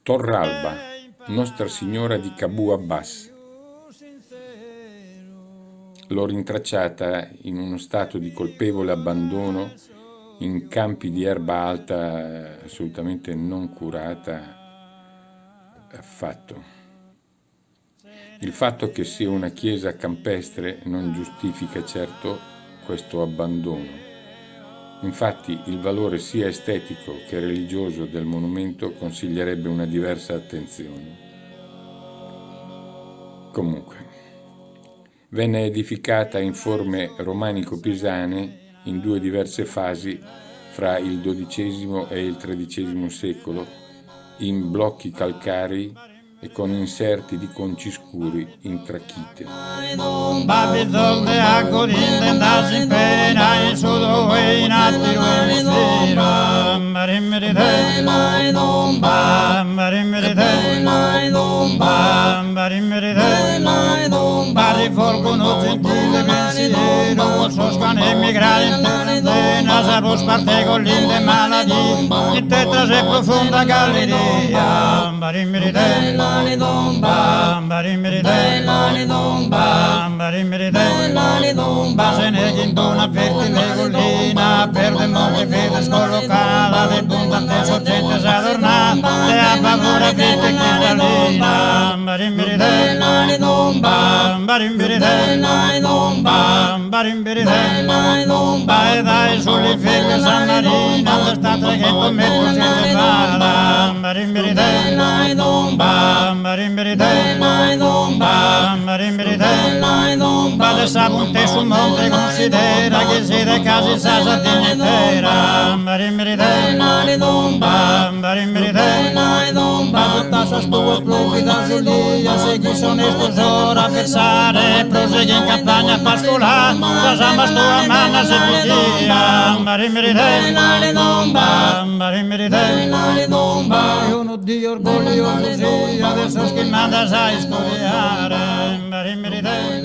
Torralba, Nostra Signora di Cabu Abbas. L'ho rintracciata in uno stato di colpevole abbandono in campi di erba alta assolutamente non curata affatto. Il fatto che sia una chiesa campestre non giustifica certo questo abbandono. Infatti il valore sia estetico che religioso del monumento consiglierebbe una diversa attenzione. Comunque, venne edificata in forme romanico-pisane in due diverse fasi fra il XII e il XIII secolo, in blocchi calcarei e con inserti di conci scuri in trachite. Rivolgono gentile pensiero, soscan emigrare in terra, sarò spartego l'inde maladie, in tetra se profonda galleria, barimmeride, barimmeride, barimmeride, basene gindona fertile collina, per le monte fede scollocata, le puntate sorgente s'adornata, le abbavore fitte cristallina, barimmeride, e dai sulle figlie San Marino, la sta traghetto metto se le fara, vale sabunte sul monte considera che si da casi sa Sardegna intera, tutta spua spluvida Giulia, se chi sono esposora a versare, prosegue in campagna pascolare, la samba stua manna se bugia, marimmeride, uno di orgoglioso sì, adesso che manda a studiare, marimmeride,